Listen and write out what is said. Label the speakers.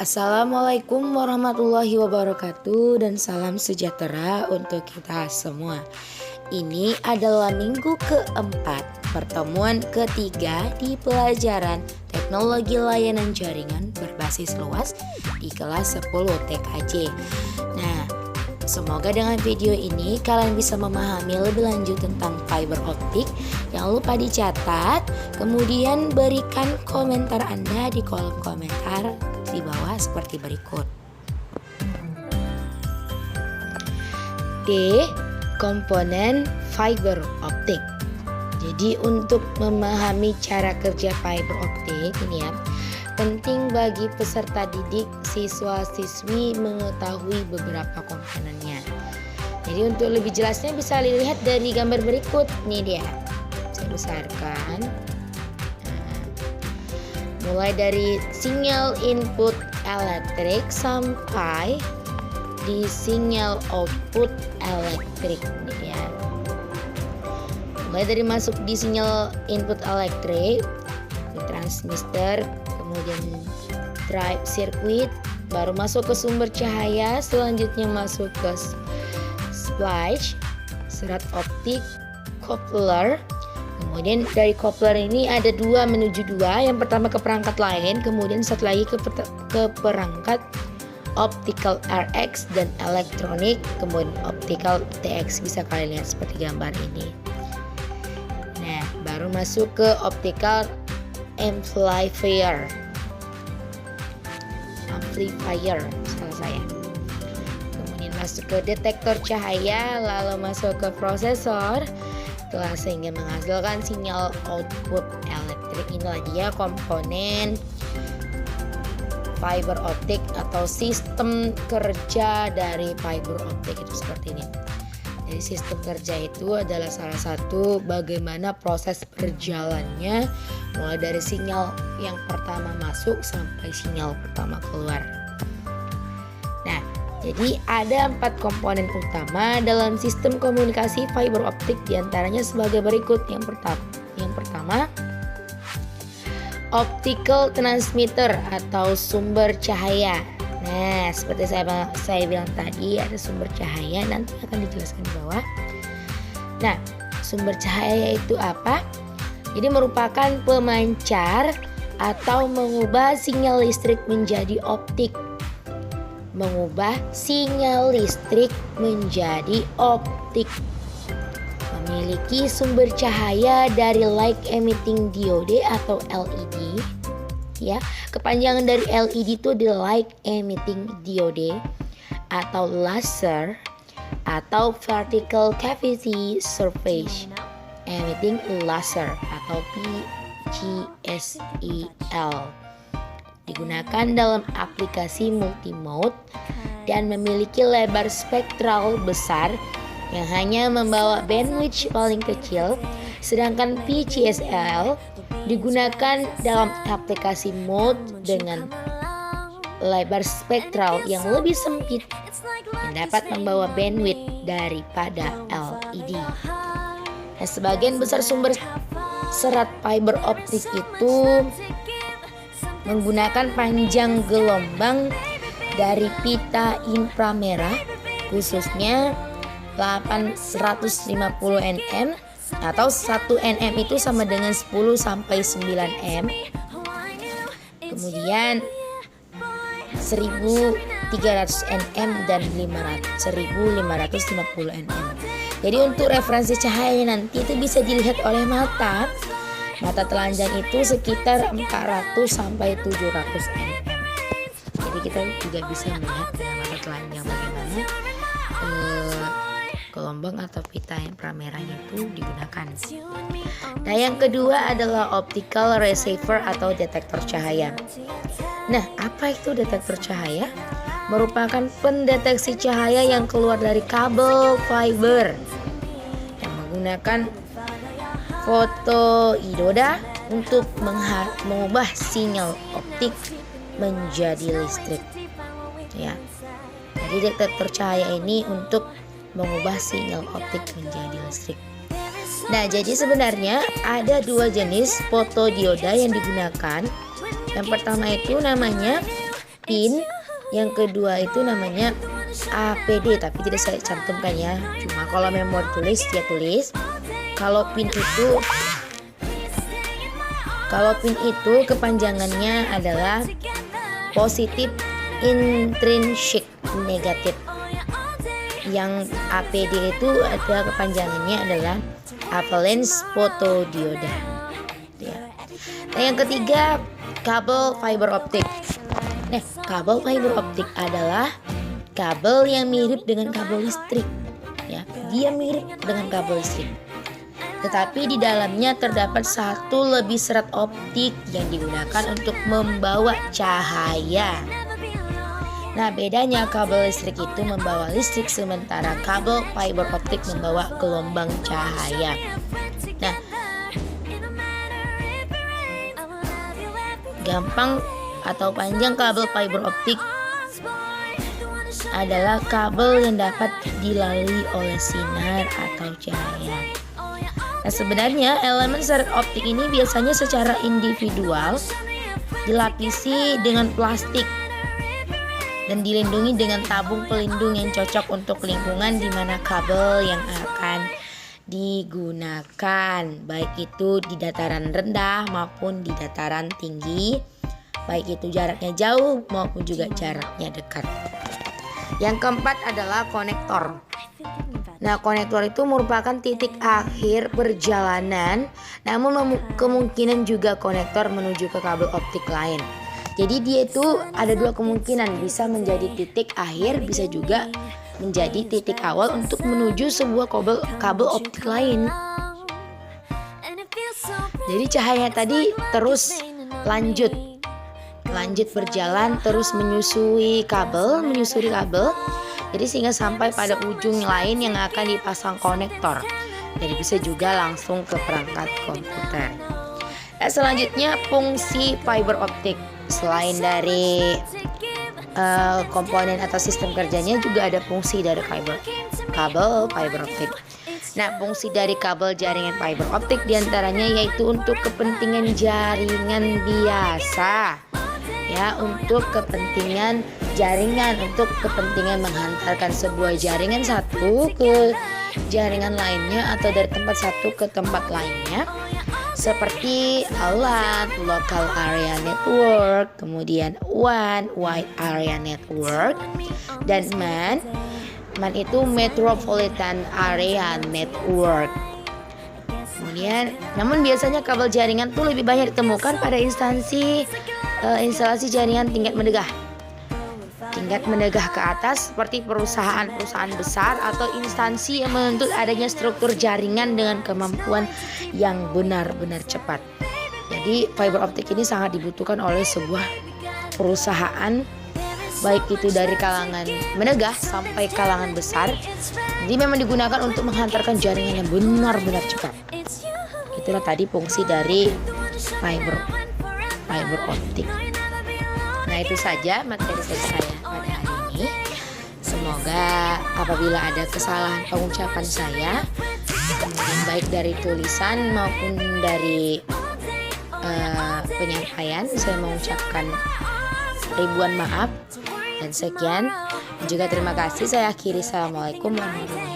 Speaker 1: Assalamualaikum warahmatullahi wabarakatuh dan salam sejahtera untuk kita semua. Ini adalah minggu keempat, pertemuan ketiga di pelajaran teknologi layanan jaringan berbasis luas di kelas 10 TKJ. Nah, semoga dengan video ini kalian bisa memahami lebih lanjut tentang fiber optik. Jangan lupa dicatat, kemudian berikan komentar Anda di kolom komentar di bawah seperti berikut. D. Komponen fiber optik. Jadi untuk memahami cara kerja fiber optik ini ya, penting bagi peserta didik siswa-siswi mengetahui beberapa komponennya. Jadi untuk lebih jelasnya bisa dilihat dari gambar berikut. Nih dia, saya besarkan. Mulai dari sinyal input elektrik sampai di sinyal output elektrik ya. Mulai dari masuk di sinyal input elektrik, di transistor, kemudian drive circuit, baru masuk ke sumber cahaya, selanjutnya masuk ke splice, serat optik, coupler. Kemudian dari coupler ini ada dua menuju dua. Yang pertama ke perangkat lain, kemudian satu lagi ke perangkat optical RX dan elektronik, kemudian optical TX. Bisa kalian lihat seperti gambar ini. Nah, baru masuk ke optical amplifier. Salah saya. Kemudian masuk ke detektor cahaya, lalu masuk ke prosesor. Sehingga menghasilkan sinyal output elektrik. Inilah dia komponen fiber optik atau sistem kerja dari fiber optik itu seperti ini. Jadi sistem kerja itu adalah salah satu bagaimana proses berjalannya mulai dari sinyal yang pertama masuk sampai sinyal pertama keluar. Jadi ada 4 komponen utama dalam sistem komunikasi fiber optik, diantaranya sebagai berikut. Yang pertama optical transmitter atau sumber cahaya. Nah, seperti saya bilang tadi, ada sumber cahaya, nanti akan dijelaskan di bawah. Nah, sumber cahaya itu apa? Jadi merupakan pemancar atau mengubah sinyal listrik menjadi optik. Mengubah sinyal listrik menjadi optik. Memiliki sumber cahaya dari light emitting diode atau LED. Ya, kepanjangan dari LED itu adalah light emitting diode atau laser atau vertical cavity surface emitting laser atau VCSEL. Digunakan dalam aplikasi multimode dan memiliki lebar spektral besar yang hanya membawa bandwidth paling kecil, sedangkan VCSEL digunakan dalam aplikasi mode dengan lebar spektral yang lebih sempit yang dapat membawa bandwidth daripada LED. Nah, sebagian besar sumber serat fiber optik itu menggunakan panjang gelombang dari pita inframerah, khususnya 850 nm atau 1 nm itu sama dengan 10 sampai 9 m. Kemudian 1300 nm dan 1550 nm. Jadi untuk referensi cahaya nanti itu bisa dilihat oleh mata. Mata telanjang itu sekitar 400 sampai 700 nm. Jadi kita juga bisa melihat dengan mata telanjang bagaimana gelombang atau pita inframerahnya itu digunakan. Nah, yang kedua adalah optical receiver atau detektor cahaya. Nah, apa itu detektor cahaya? Merupakan pendeteksi cahaya yang keluar dari kabel fiber yang menggunakan fotodioda untuk mengubah sinyal optik menjadi listrik. Ya. Jadi detektor cahaya ini untuk mengubah sinyal optik menjadi listrik. Nah, jadi sebenarnya ada dua jenis fotodioda yang digunakan. Yang pertama itu namanya pin yang kedua itu namanya APD, tapi tidak saya cantumkan ya. Cuma kalau memori tulis dia tulis. Kalau pin itu kepanjangannya adalah positif intrinsic negatif. Yang APD itu ada kepanjangannya adalah avalanche photodioda. Nah, yang ketiga kabel fiber optik. Nah, kabel fiber optik adalah kabel yang mirip dengan kabel listrik. Ya, dia mirip dengan kabel listrik. Tetapi di dalamnya terdapat satu lebih serat optik yang digunakan untuk membawa cahaya. Nah, bedanya kabel listrik itu membawa listrik sementara kabel fiber optik membawa gelombang cahaya. Nah, gampang atau panjang kabel fiber optik adalah kabel yang dapat dilalui oleh sinar atau cahaya. Nah, sebenarnya elemen serat optik ini biasanya secara individual dilapisi dengan plastik dan dilindungi dengan tabung pelindung yang cocok untuk lingkungan di mana kabel yang akan digunakan, baik itu di dataran rendah maupun di dataran tinggi, baik itu jaraknya jauh maupun juga jaraknya dekat. Yang keempat adalah konektor. Nah, konektor itu merupakan titik akhir perjalanan, namun kemungkinan juga konektor menuju ke kabel optik lain. Jadi dia itu ada dua kemungkinan, bisa menjadi titik akhir, bisa juga menjadi titik awal untuk menuju sebuah kabel optik lain. Jadi cahaya tadi terus lanjut berjalan, terus menyusuri kabel, jadi sehingga sampai pada ujung lain yang akan dipasang konektor. Jadi bisa juga langsung ke perangkat komputer. Nah, selanjutnya fungsi fiber optik. Selain dari komponen atau sistem kerjanya, juga ada fungsi dari kabel fiber optik. Nah, fungsi dari kabel jaringan fiber optik diantaranya yaitu untuk kepentingan jaringan biasa, ya, untuk kepentingan jaringan, untuk kepentingan menghantarkan sebuah jaringan satu ke jaringan lainnya atau dari tempat satu ke tempat lainnya, seperti alat local area network, kemudian WAN wide area network, dan MAN itu metropolitan area network. Kemudian, namun biasanya kabel jaringan tuh lebih banyak ditemukan pada instalasi jaringan tingkat menengah ke atas, seperti perusahaan-perusahaan besar atau instansi yang menuntut adanya struktur jaringan dengan kemampuan yang benar-benar cepat. Jadi fiber optik ini sangat dibutuhkan oleh sebuah perusahaan, baik itu dari kalangan menengah sampai kalangan besar. Jadi memang digunakan untuk menghantarkan jaringan yang benar-benar cepat. Itulah tadi fungsi dari fiber optik. Nah, itu saja materi saya pada hari ini. Semoga apabila ada kesalahan pengucapan saya, baik dari tulisan maupun dari penyampaian, saya mengucapkan ribuan maaf dan sekian. Juga terima kasih. Saya akhiri. Assalamualaikum warahmatullahi wabarakatuh.